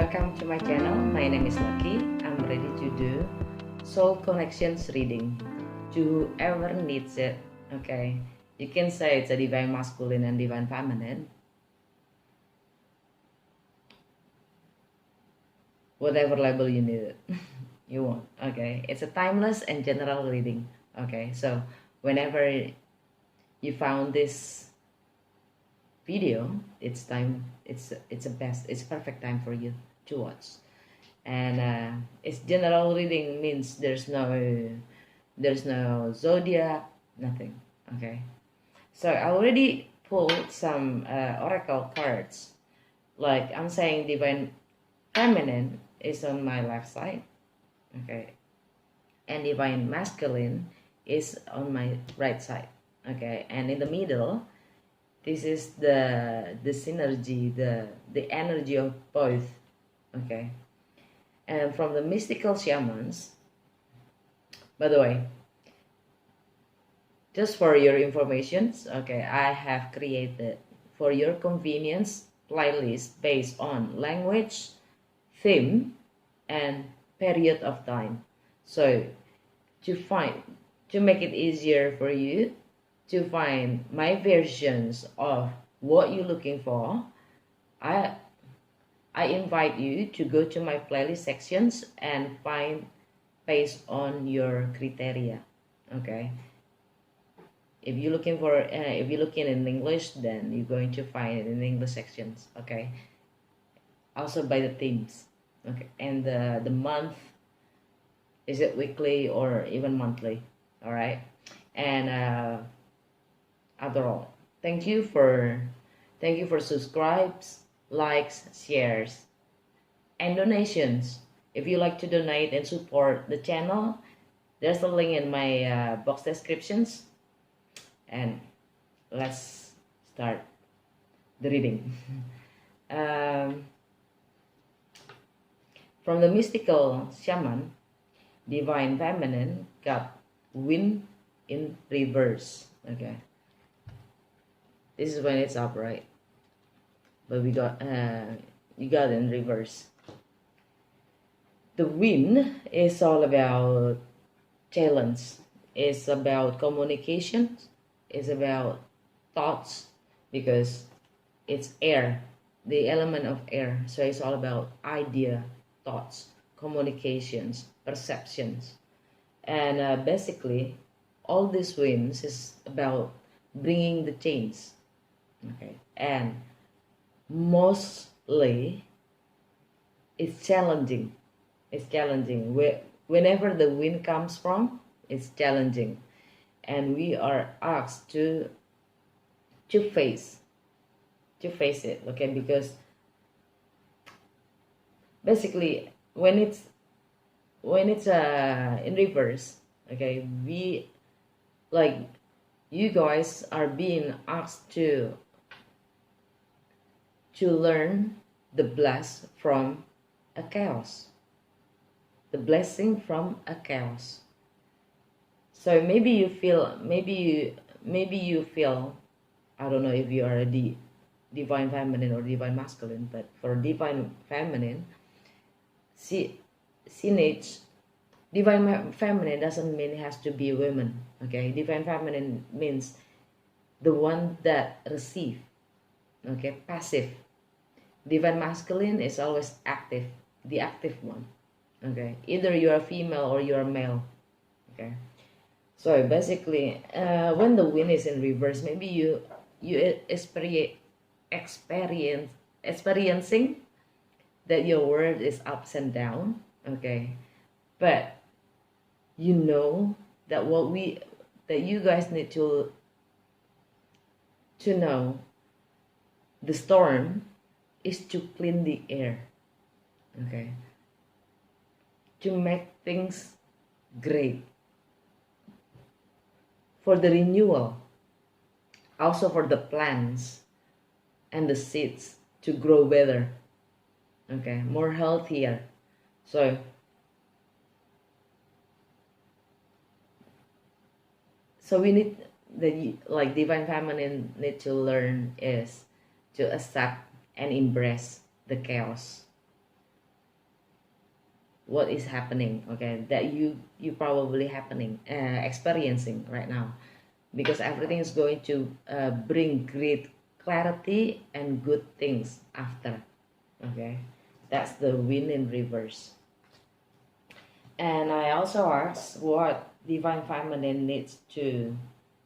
Welcome to my channel. My name is Lucky. I'm ready to do soul connections reading to whoever needs it. Okay, you can say it's a divine masculine and divine feminine, whatever label you need it. You want. Okay, it's a timeless and general reading. Okay, so whenever you found this video, it's perfect time for you to watch. And it's general reading, means there's no zodiac, nothing. Okay, so I already pulled some oracle cards. Like I'm saying, divine feminine is on my left side, okay, and divine masculine is on my right side, okay, and in the middle, this is the synergy, the energy of both, okay. And from the mystical shamans, by the way, just for your information, okay, I have created for your convenience playlist based on language, theme, and period of time. So to make it easier for you to find my versions of what you're looking for, I invite you to go to my playlist sections and find based on your criteria. Okay, if you're looking in English, then you're going to find it in the English sections. Okay, also by the themes. Okay, and the month, is it weekly or even monthly? All right, and after all, thank you for subscribes, likes, shares, and donations. If you like to donate and support the channel, there's a link in my box descriptions. And let's start the reading. From the mystical shaman, divine feminine got wind in reverse. Okay, this is when it's upright, but we got you got in reverse. The wind is all about challenge. It's about communication. It's about thoughts, because it's air, the element of air. So it's all about idea, thoughts, communications, perceptions, and basically, all these winds is about bringing the change. Okay, and mostly it's challenging. Whenever the wind comes from, it's challenging, and we are asked to face it. Okay, because basically when it's in reverse, okay, you guys are being asked to learn the blessing from a chaos. So maybe you feel, I don't know if you are a divine feminine or divine masculine, but for divine feminine, divine feminine doesn't mean it has to be a woman. Okay, divine feminine means the one that receive. Okay, passive. Divine masculine is always active, the active one. Okay, either you're a female or you're a male. Okay, so basically, when the wind is in reverse, maybe you experiencing that your world is ups and down. Okay, but you know that you guys need to know the storm is to clean the air. Okay, to make things great, for the renewal, also for the plants and the seeds to grow better. Okay, more healthier. So we need like divine feminine need to learn is to accept and embrace the chaos. what is happening, okay, that you probably happening experiencing right now, because everything is going to bring great clarity and good things after. Okay, that's the wind in reverse. And I also asked what divine feminine needs to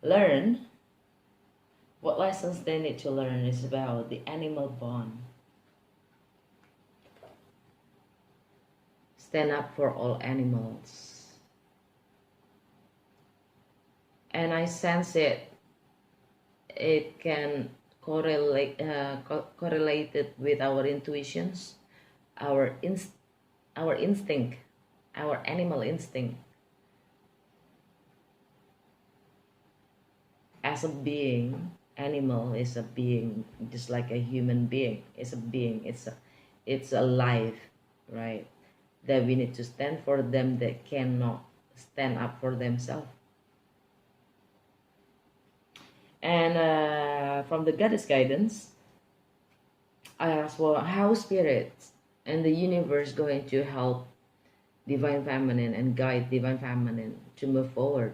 learn, what lessons they need to learn is about the animal bond. Stand up for all animals. And I sense it can correlated with our intuitions, our instinct, our animal instinct. As a being, animal is a being just like a human being. It's a being. It's alive, right? That we need to stand for them that cannot stand up for themselves. And from the goddess guidance, I asked, well, how spirits and the universe going to help divine feminine and guide divine feminine to move forward?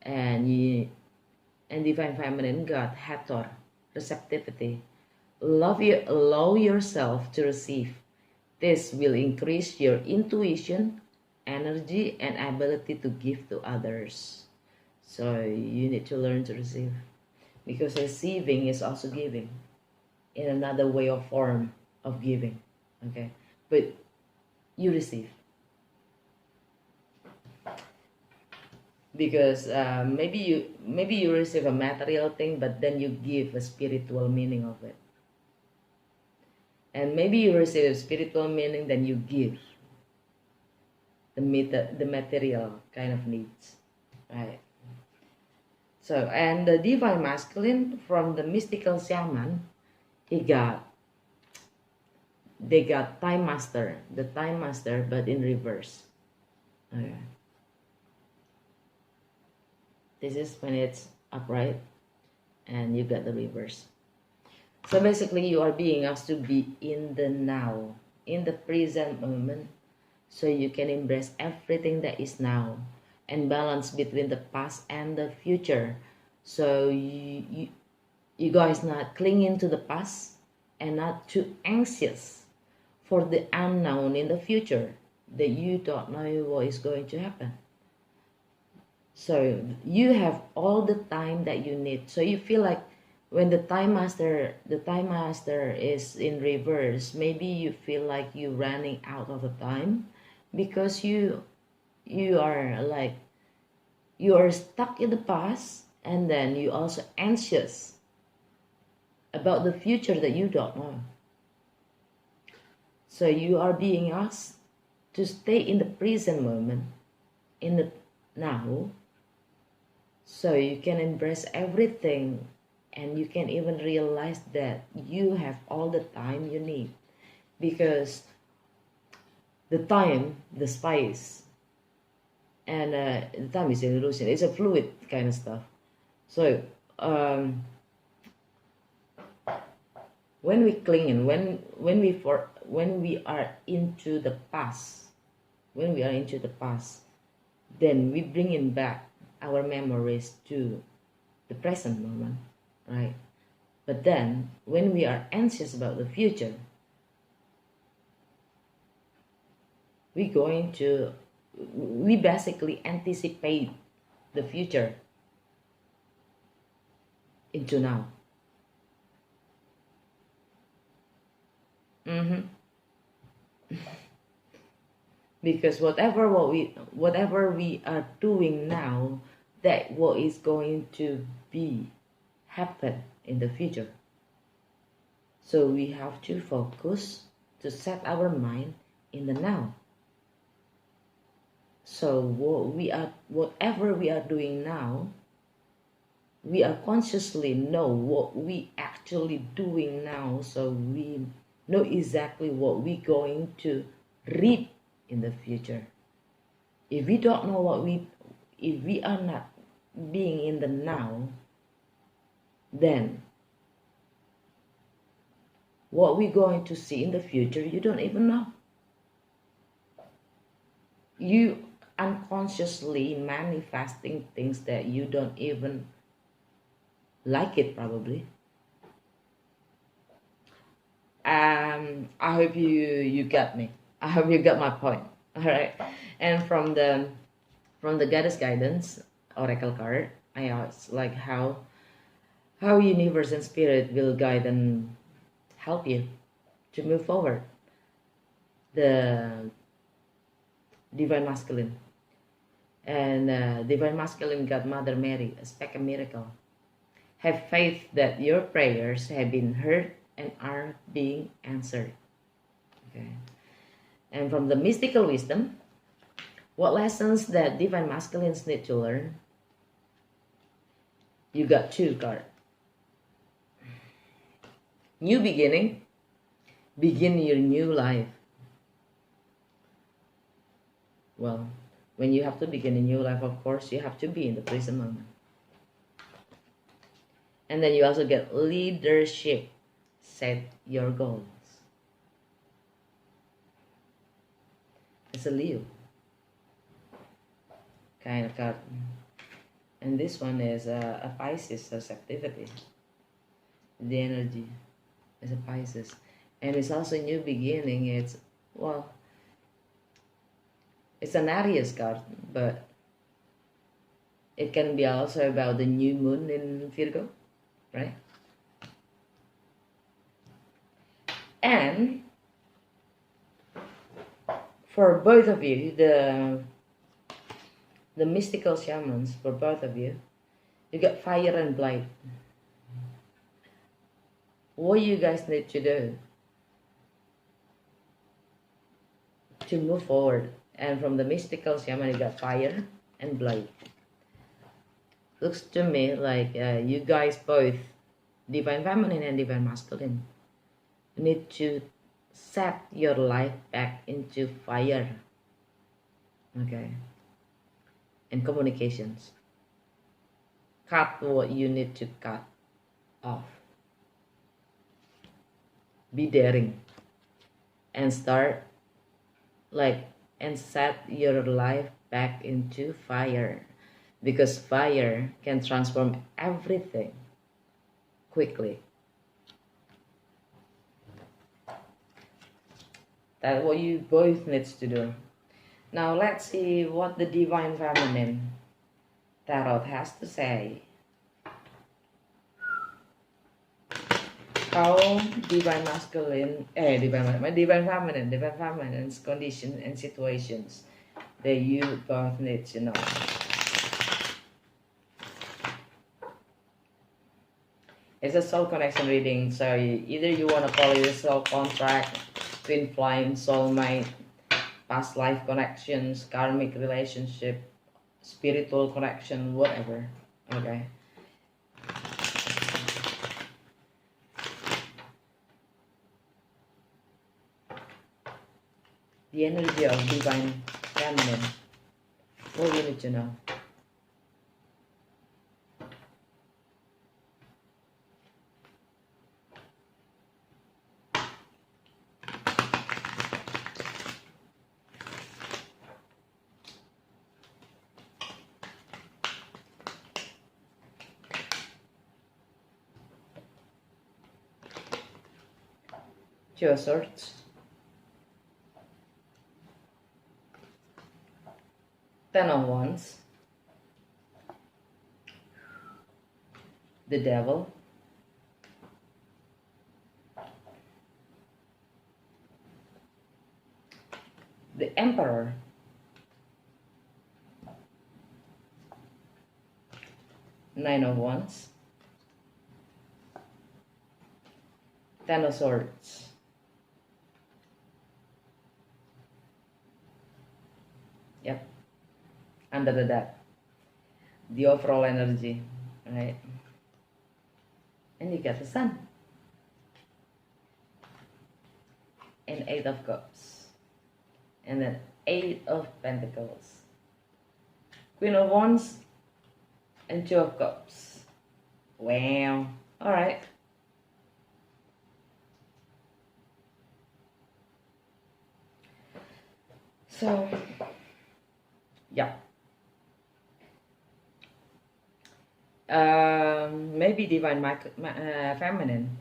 And divine feminine got Hathor, receptivity. Allow yourself to receive. This will increase your intuition, energy, and ability to give to others. So you need to learn to receive, because receiving is also giving in another way or form of giving. Okay, but you receive, because maybe you receive a material thing, but then you give a spiritual meaning of it. And maybe you receive a spiritual meaning, then you give the material kind of needs, right? So, and the divine masculine from the mystical shaman, they got time master, the time master, but in reverse. Okay. This is when it's upright, and you got the reverse. So basically, you are being asked to be in the now, in the present moment, so you can embrace everything that is now and balance between the past and the future. So you guys not clinging to the past and not too anxious for the unknown in the future, that you don't know what is going to happen. So you have all the time that you need. So you feel like when the time master is in reverse, maybe you feel like you're running out of the time, because you are stuck in the past, and then you also anxious about the future that you don't know. So you are being asked to stay in the present moment, in the now, so you can embrace everything, and you can even realize that you have all the time you need, because the time, the space, and the time is an illusion. It's a fluid kind of stuff. So when we cling and when we are into the past, then we bring in back our memories to the present moment, right? But then when we are anxious about the future, we basically anticipate the future into now. Because whatever we are doing now, that what is going to be happen in the future. So we have to focus to set our mind in the now. So whatever we are doing now, we are consciously know what we actually doing now, so we know exactly what we're going to reap in the future. If we don't know if we are not being in the now, then what we're going to see in the future, you don't even know. you unconsciously manifesting things that you don't even like it probably. I hope you got me. I hope you got my point. All right. And from the goddess guidance oracle card, I asked like how universe and spirit will guide and help you to move forward. The divine masculine and divine masculine God Mother Mary, expect a miracle. Have faith that your prayers have been heard and are being answered. Okay. And from the mystical wisdom, what lessons that divine masculines need to learn? You got 2 cards. New beginning. Begin your new life. Well, when you have to begin a new life, of course, you have to be in the present moment. And then you also get leadership. Set your goals. It's a Leo kind of card. And this one is a Pisces susceptibility. The energy is a Pisces. And it's also new beginning. It's, well, it's an Aries card, but it can be also about the new moon in Virgo, right? And for both of you, the mystical shamans, for both of you, you got fire and blight. What you guys need to do to move forward? And from the mystical shaman, you got fire and blight. Looks to me like you guys both, divine feminine and divine masculine, need to set your life back into fire. Okay. And communications. Cut what you need to cut off. Be daring. And start and set your life back into fire. Because fire can transform everything quickly. That's what you both need to do. Now let's see what the divine feminine tarot has to say. How divine masculine, divine feminine's condition and situations that you both need to know. It's a soul connection reading, so either you want to call it a soul contract, twin flame, soulmate, past life connections, karmic relationship, spiritual connection, whatever. Okay. The energy of divine feminine. What do you need to know? Two of Swords, 10 of Wands, the Devil, the Emperor, Nine of Wands, 10 of Swords. Yep, under the deck, the overall energy, right? And you get the Sun, and 8 of Cups, and then 8 of Pentacles, Queen of Wands, and 2 of Cups. Wow, all right. So Yeah. Maybe divine feminine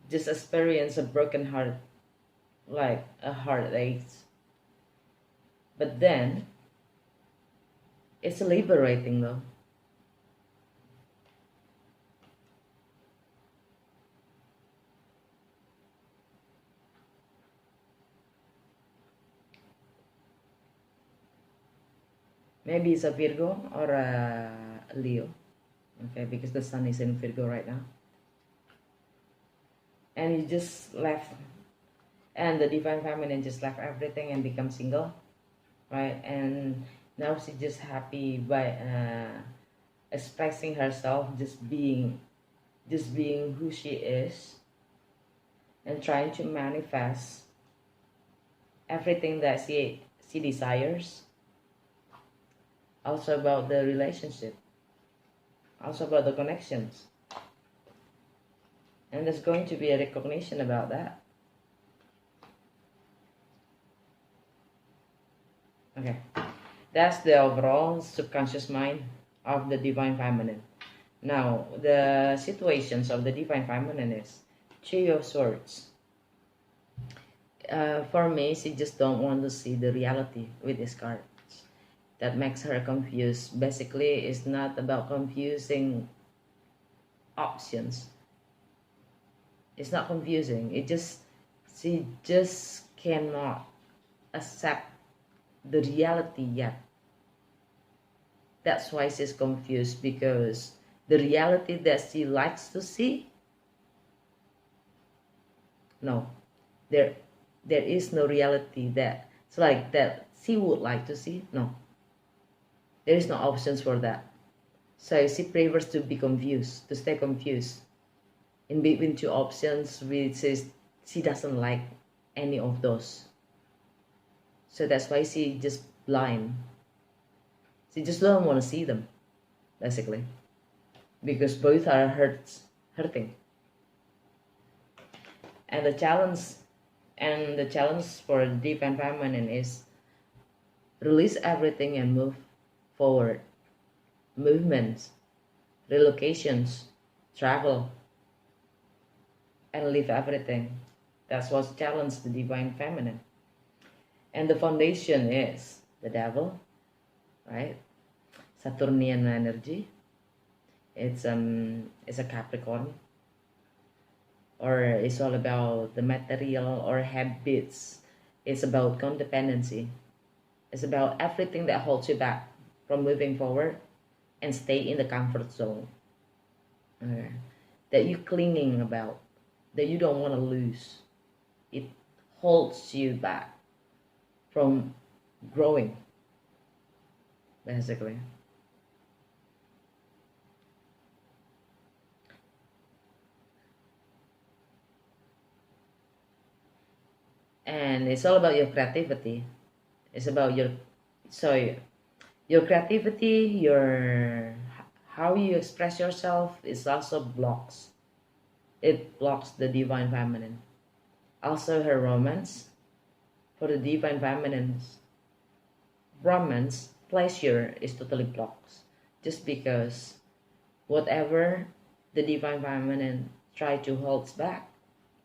just experience a broken heart, like a heartache, but then it's liberating though. Maybe it's a Virgo or a Leo, okay, because the sun is in Virgo right now, and you just left, and the divine feminine just left everything and become single, right? And now she's just happy by expressing herself, just being who she is, and trying to manifest everything that she desires. Also about the relationship, also about the connections, and there's going to be a recognition about that. Okay, that's the overall subconscious mind of the divine feminine. Now the situations of the divine feminine is Three of Swords. For me, she just don't want to see the reality with this card. That makes her confused. Basically, it's not about confusing options. It's not confusing. She just cannot accept the reality yet. That's why she's confused, because the reality that she likes to see, no, there is no reality that it's like that she would like to see. No, there is no options for that. So she prefers to be confused, to stay confused in between two options, which is she doesn't like any of those. So that's why she just blind. She just don't want to see them, basically, because both are hurting. And the challenge for the divine feminine is release everything and move forward. Movements, relocations, travel, and leave everything. That's what challenges the divine feminine. And the foundation is the devil, right? Saturnian energy. It's a Capricorn, or it's all about the material or habits. It's about codependency. It's about everything that holds you back from moving forward and stay in the comfort zone. Okay. That you're clinging about, that you don't want to lose. It holds you back from growing, basically. And it's all about your creativity. It's about so your creativity, your how you express yourself is also blocks. It blocks the divine feminine. Also her romance. For the divine feminine's romance, pleasure is totally blocked. Just because whatever the divine feminine try to hold back,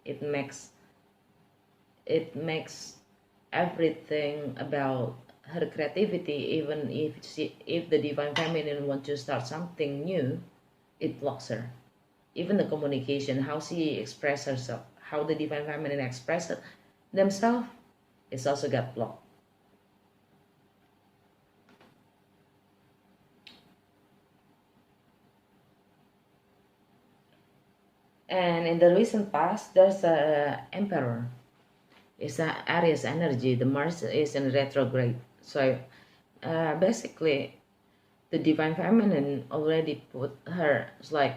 it makes everything about her creativity. Even if the divine feminine want to start something new, it blocks her. Even the communication, how she express herself, how the divine feminine express themselves, it's also got blocked. And in the recent past, there's a emperor. It's a Aries energy. The Mars is in retrograde. So basically, the divine feminine already put her, it's like,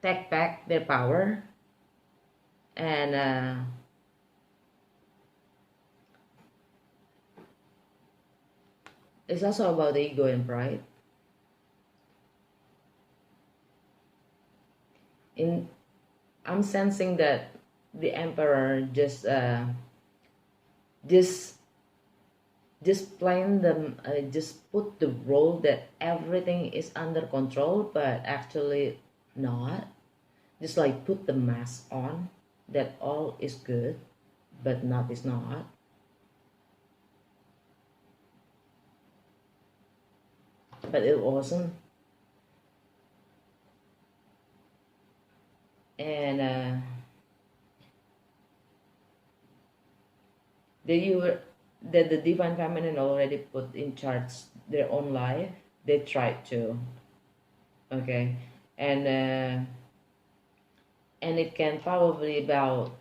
take back their power, and it's also about the ego and pride. I'm sensing that the emperor just just playing them, just put the role that everything is under control, but actually not. Just like put the mask on that all is good, but not is not. But it wasn't. And the divine feminine already put in charge their own life. They tried to, okay, and it can probably about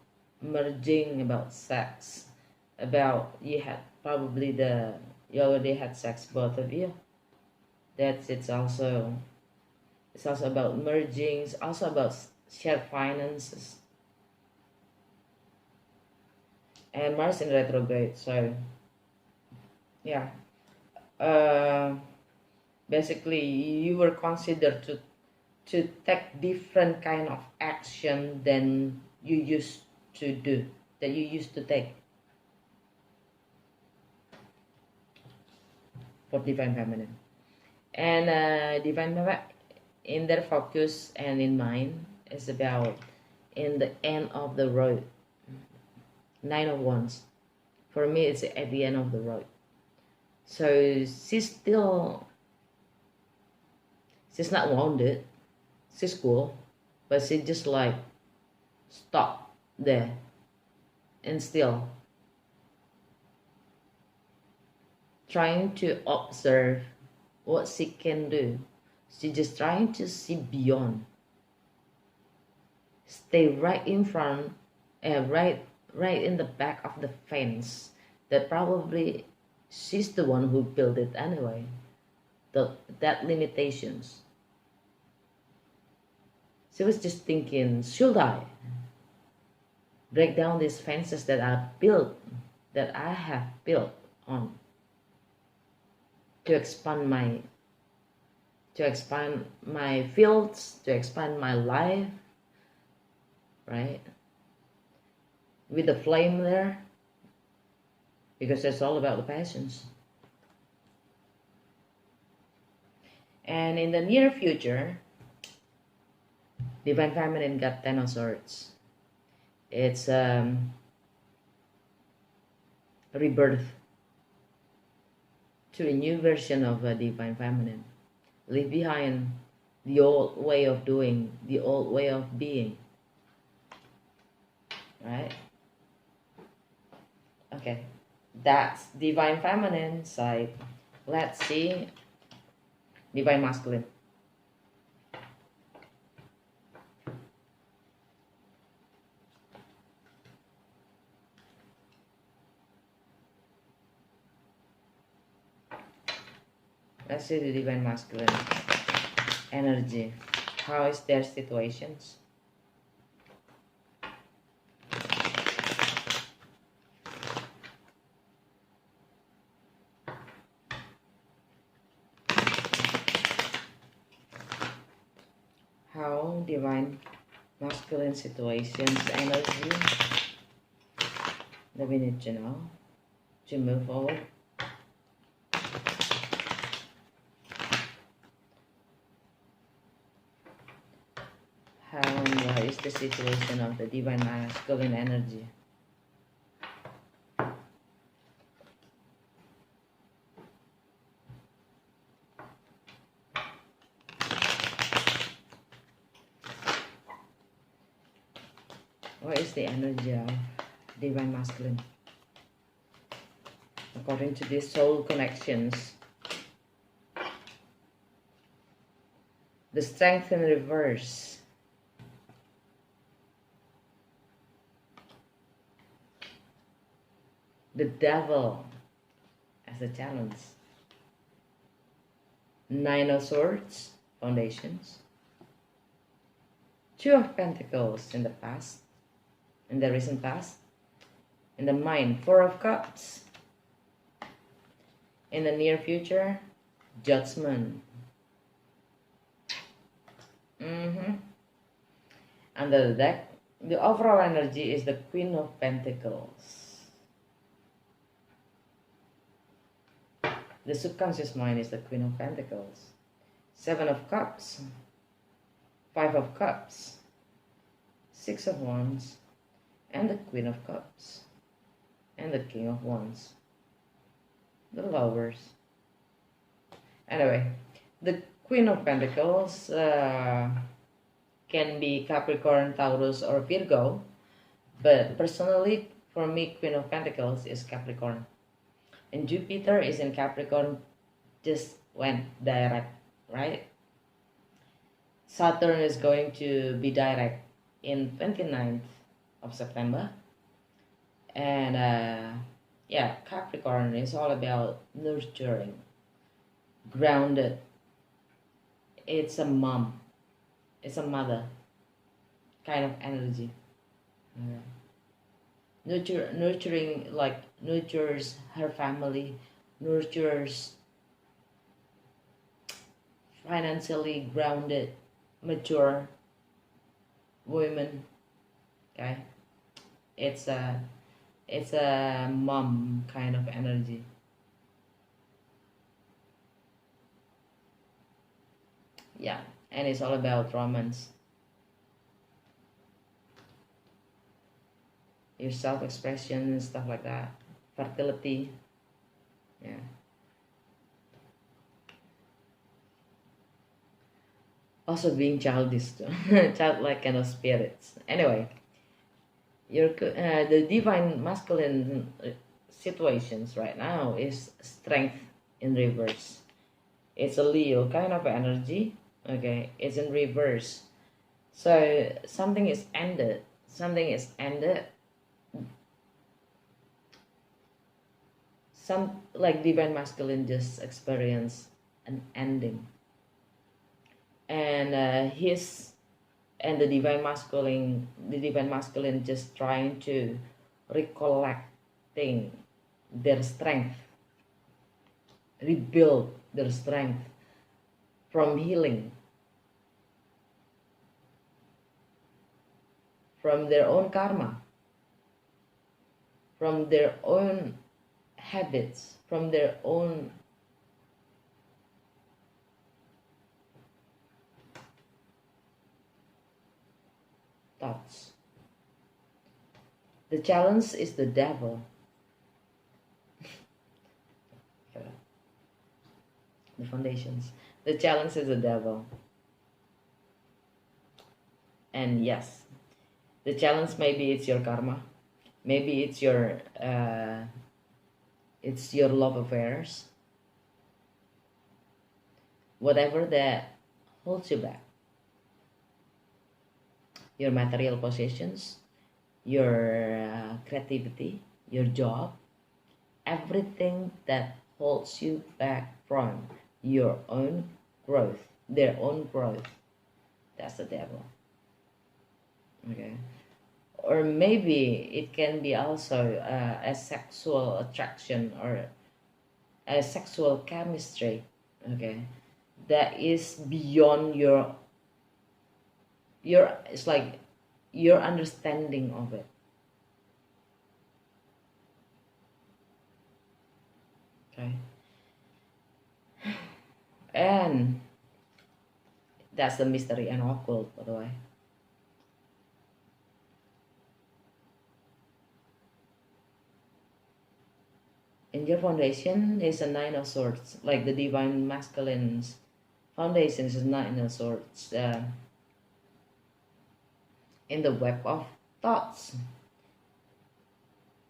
merging, about sex, about you had probably you already had sex, both of you. It's also about merging. It's also about shared finances. And Mars in retrograde, so yeah, basically you were considered to take different kind of action than you used to do, that you used to take for divine feminine. And divine feminine, in their focus and in mind, is about in the end of the road. Nine of Wands. For me, it's at the end of the road. So she's not wounded. She's cool, but she just like stop there and still trying to observe what she can do. She's just trying to see beyond. Stay right in front, right in the back of the fence. That probably she's the one who built it anyway. That limitations. She was just thinking, should I break down these fences that I have built on to expand my fields, to expand my life, right? With the flame there, because it's all about the passions. And in the near future, divine feminine got 10 of Swords. It's rebirth to a new version of a divine feminine. Leave behind the old way of doing, the old way of being, right? Okay, that's divine feminine side. Let's see divine masculine. Let's see the divine masculine energy. How is their situations? How divine masculine situations energy that we need to know to move forward. What is the situation of the divine masculine energy? What is the energy of divine masculine according to these soul connections? The strength in reverse. The devil as a challenge. Nine of Swords, foundations. Two of Pentacles in the past, in the recent past. In the mind, Four of Cups. In the near future, Judgment. Under the deck, the overall energy is the Queen of Pentacles. The subconscious mind is the Queen of Pentacles, Seven of Cups, Five of Cups, Six of Wands, and the Queen of Cups, and the King of Wands, the Lovers. Anyway, the Queen of Pentacles can be Capricorn, Taurus, or Virgo, but personally, for me, Queen of Pentacles is Capricorn. And Jupiter is in Capricorn, just went direct, right? Saturn is going to be direct in 29th of September. And yeah, Capricorn is all about nurturing, grounded. It's a mom, it's a mother kind of energy. Nurturing, like nurtures her family, nurtures financially grounded, mature women. Okay, it's a mom kind of energy. Yeah, and it's all about romance, your self-expression and stuff like that, fertility. Yeah, also being childish too. Childlike kind of spirits. Anyway, the divine masculine situations right now is strength in reverse. It's a Leo kind of energy. Okay, it's in reverse. So something is ended. Something is ended. Some, like divine masculine, just experience an ending, and the divine masculine just trying to recollecting their strength, rebuild their strength from healing, from their own karma, from their own habits, from their own thoughts. The challenge is the devil. The foundations. The challenge is the devil. And yes, the challenge, maybe it's your karma, maybe it's your love affairs, whatever that holds you back. Your material possessions, your creativity, your job, everything that holds you back from your own growth, their own growth. That's the devil. Okay. Or maybe it can be also a sexual attraction or a sexual chemistry. Okay, that is beyond your it's like your understanding of it. Okay, and that's the mystery and occult, by the way. In your foundation is a Nine of Swords, like the divine masculine's foundation is Nine of Swords. In the web of thoughts,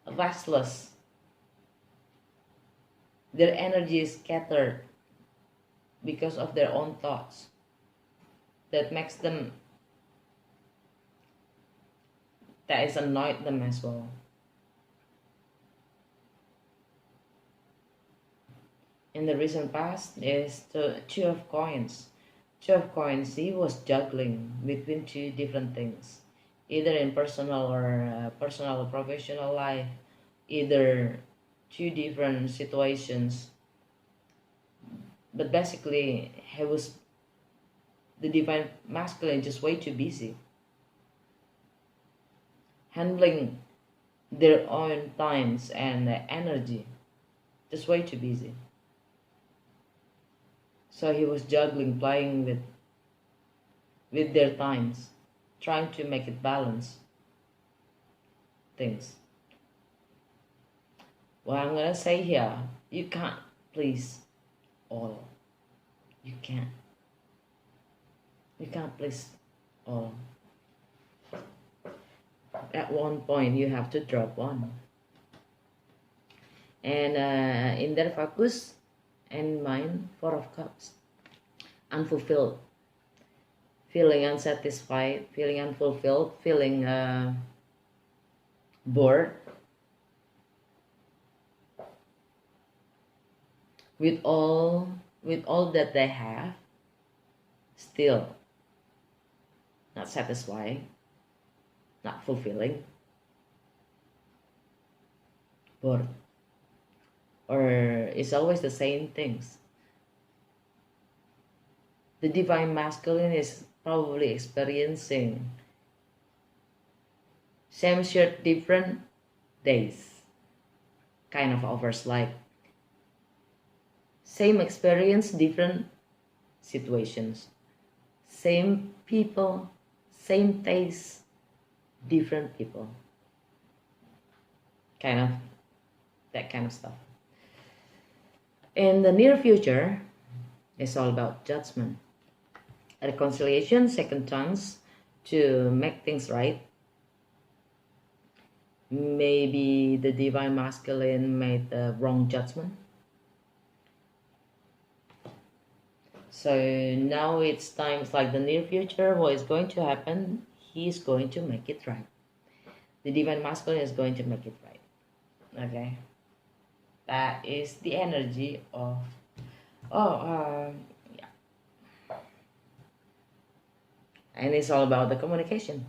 restless. Their energy is scattered because of their own thoughts. That makes them, that is annoyed them as well. In the recent past is the Two of Coins. Two of Coins, he was juggling between two different things, either in personal or professional life, either two different situations. But basically, the divine masculine just way too busy handling their own times and energy, just way too busy. So he was juggling, playing with their times, trying to make it balance things. What I'm gonna say here, you can't please all. You can't. You can't please all. At one point, you have to drop one. And in their focus and mind, Four of Cups, unfulfilled, feeling unsatisfied, feeling unfulfilled, feeling bored with all that they have, still not satisfying, not fulfilling, bored, or it's always the same things. The divine masculine is probably experiencing same shirt, different days kind of offers, like same experience, different situations, same people, same taste, different people, kind of that kind of stuff. In the near future, it's all about judgment, reconciliation, second chance to make things right. Maybe the divine masculine made the wrong judgment, so now it's time. It's like the near future, what is going to happen, he's going to make it right. The divine masculine is going to make it right. Okay, that is the energy of yeah, and it's all about the communication.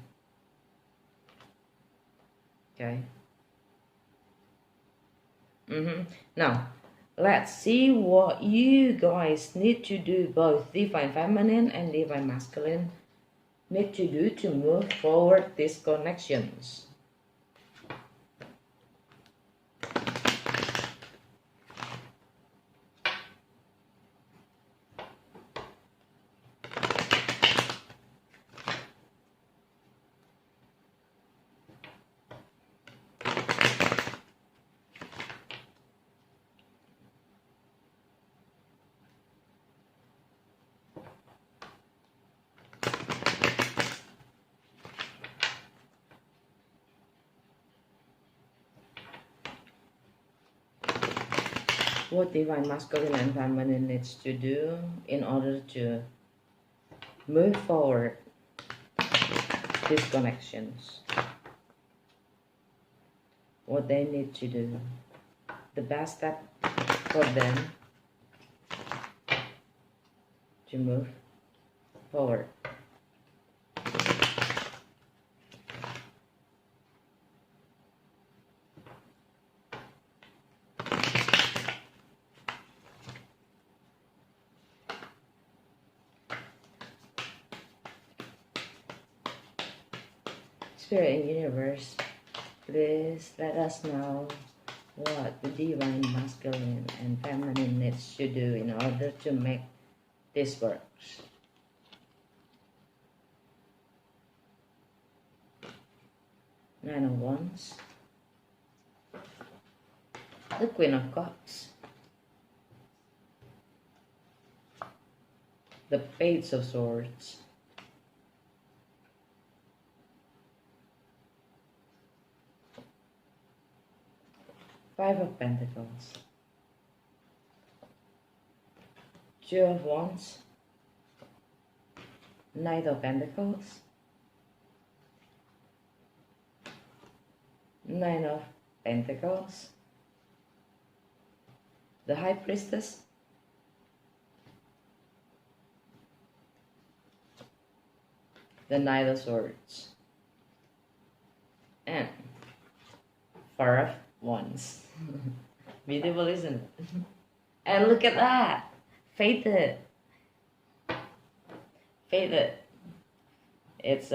Okay. Now let's see what you guys need to do, both divine feminine and divine masculine need to do to move forward these connections. What divine masculine and feminine needs to do in order to move forward these connections. What they need to do, the best step for them to move forward. Spirit and universe, please let us know what the divine masculine and feminine needs to do in order to make this work. Nine of Wands, the Queen of Cups, the Page of Swords, Five of Pentacles, Two of Wands, Knight of Pentacles, Nine of Pentacles, the High Priestess, the Knight of Swords, and Four of Wands. Beautiful, isn't it? And look at that, fated. Fated. It's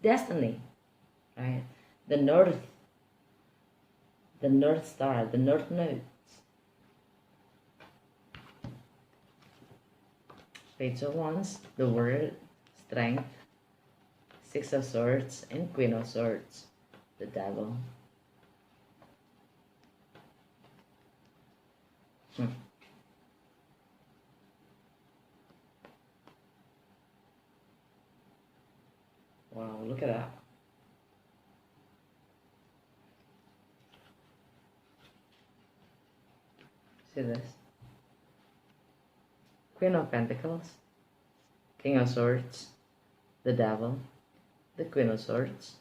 destiny, right? The North Star, the North Node. Page of Wands, the World, Strength, Six of Swords, and Queen of Swords, the Devil. Wow, look at that. See this? Queen of Pentacles, King of Swords, the Devil, the Queen of Swords,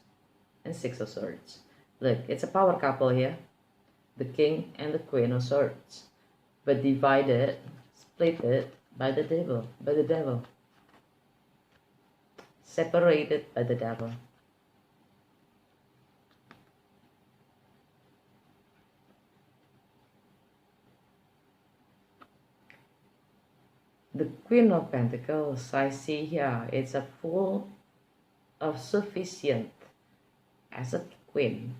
and Six of Swords. Look, it's a power couple here. The King and the Queen of Swords. But divided, split it by the devil. Separated by the devil. The Queen of Pentacles, I see here, it's a full of sufficient as a queen.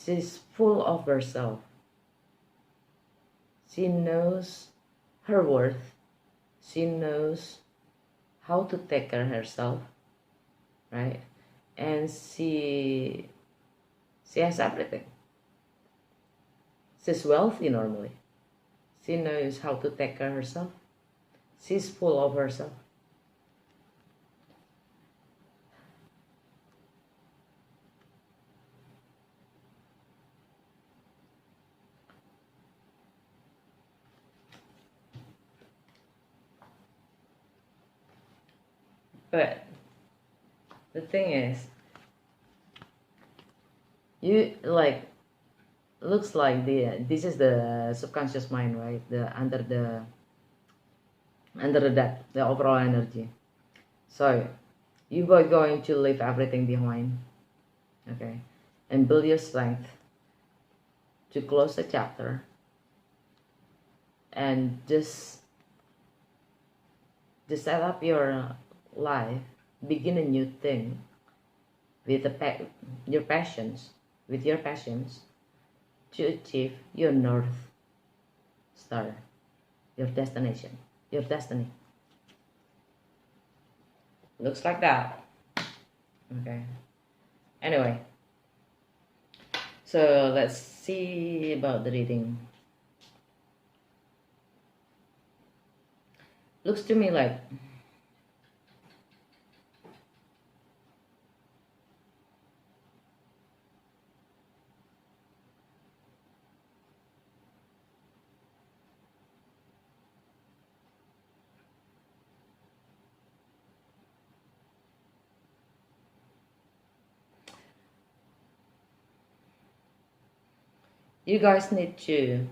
She's full of herself. She knows her worth. She knows how to take care of herself, right? And she has everything. She's wealthy normally. She knows how to take care of herself. She's full of herself. But the thing is, you like, looks like this is the subconscious mind, right? The under that, the overall energy. So you both going to leave everything behind, okay, and build your strength to close the chapter and just set up your life, begin a new thing with your passions, to achieve your North Star, your destination, your destiny. Looks like that. Okay. Anyway, so let's see about the reading. Looks to me like you guys need to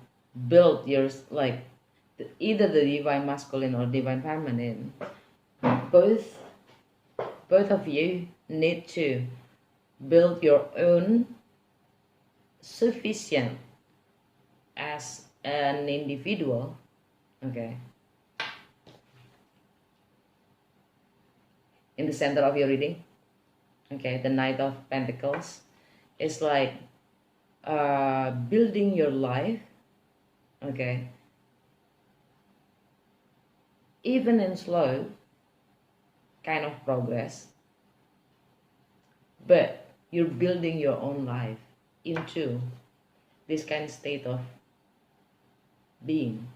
build your, like, either the divine masculine or divine feminine. Both of you need to build your own sufficient as an individual, okay? In the center of your reading, okay, the Knight of Pentacles is like building your life, okay, even in slow kind of progress, but you're building your own life into this kind of state of being,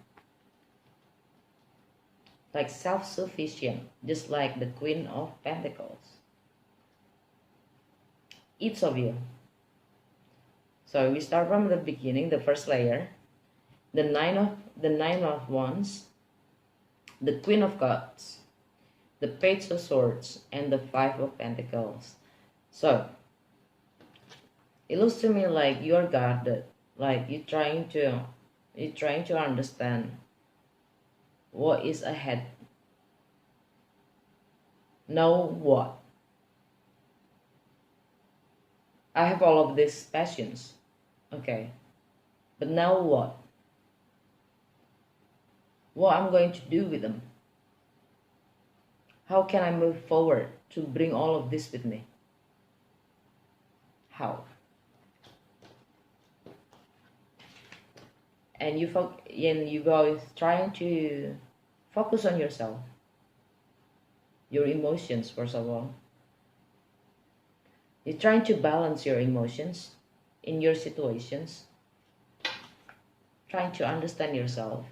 like self-sufficient, just like the Queen of Pentacles, each of you. So we start from the beginning, the first layer, the nine of Wands, the Queen of Cups, the Page of Swords, and the Five of Pentacles. So it looks to me like you're guarded, like you're trying to understand what is ahead. Now what? I have all of these passions, okay, but now what? What I'm going to do with them? How can I move forward to bring all of this with me? How? And you guys trying to Focus on yourself, your emotions, first of all. You're trying to balance your emotions in your situations, trying to understand yourself.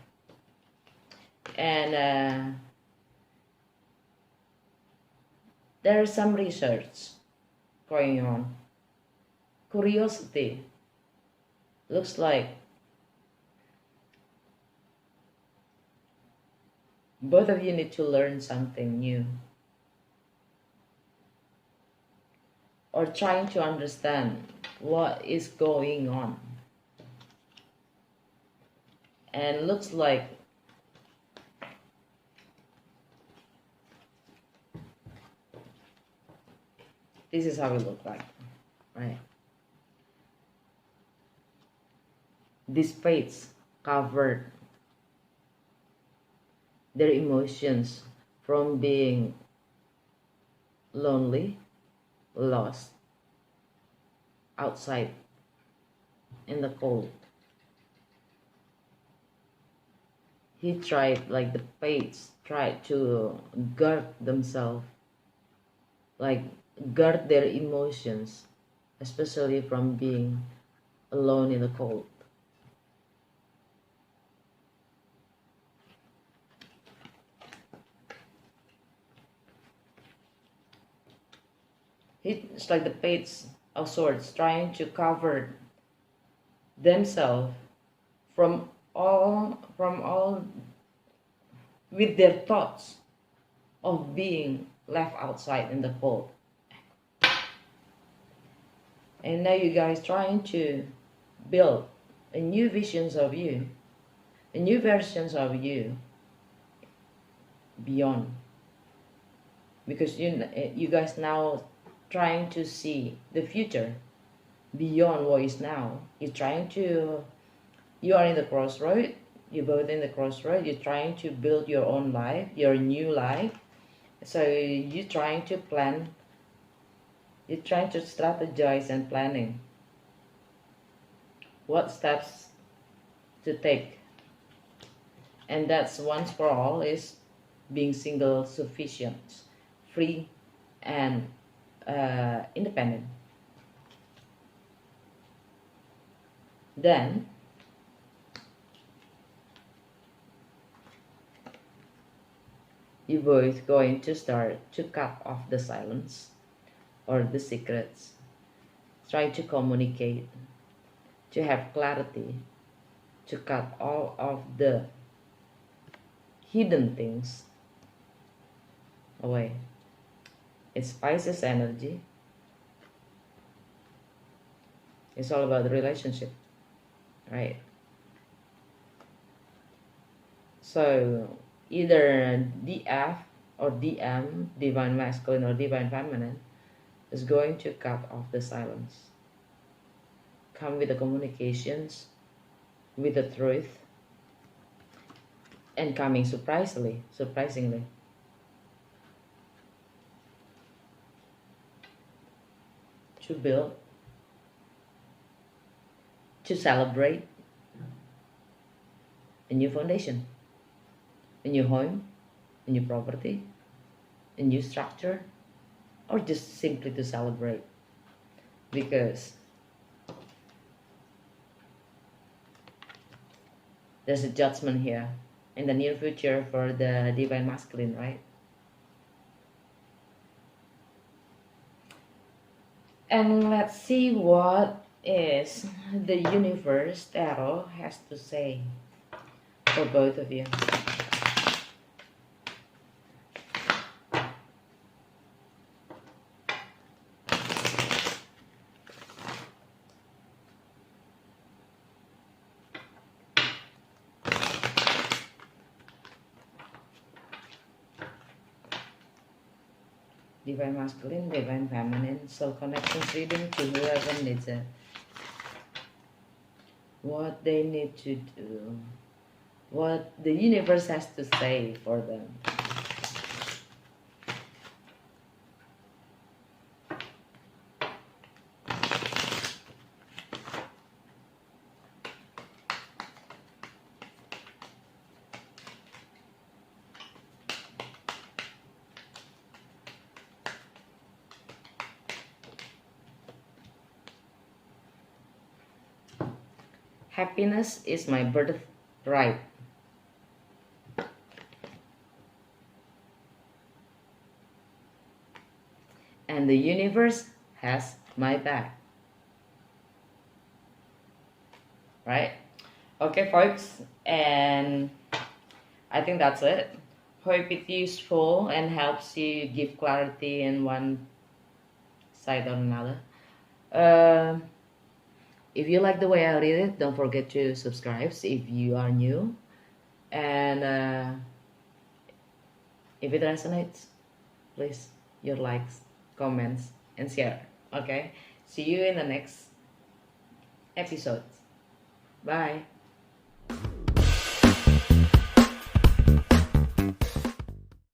And there is some research going on. Curiosity looks like both of you need to learn something new, or trying to understand what is going on. And looks like this is how it looks like, right? These fates covered their emotions from being lonely, lost, outside in the cold. He tried, like the fates tried to guard themselves, like guard their emotions, especially from being alone in the cold. It's like the fates of swords trying to cover themselves from all with their thoughts of being left outside in the cold. And now you guys trying to build a new visions of you, a new versions of you beyond, because you guys now trying to see the future beyond what is now. You are in the crossroad, you're both in the crossroad, you're trying to build your own life, your new life. So you're trying to plan, you're trying to strategize and planning what steps to take. And that's once for all is being single, sufficient, free, and independent. Then you're both going to start to cut off the silence or the secrets, try to communicate, to have clarity, to cut all of the hidden things away. It's Pisces energy. It's all about the relationship, right? So either DF or DM, divine masculine or divine feminine, is going to cut off the silence, come with the communications, with the truth, and coming surprisingly, to build, to celebrate a new foundation, a new home, a new property, a new structure, or just simply to celebrate, because there's a judgment here in the near future for the divine masculine, right? And let's see what is the universe tarot has to say for both of you. Divine masculine, divine feminine, soul connections reading to whoever needs it. What they need to do, what the universe has to say for them. Happiness is my birthright. And the universe has my back. Right? Okay, folks, and I think that's it. Hope it's useful and helps you give clarity in one side or another. If you like the way I read it, don't forget to subscribe if you are new. And if it resonates, please your likes, comments, and share. Okay, see you in the next episode. Bye.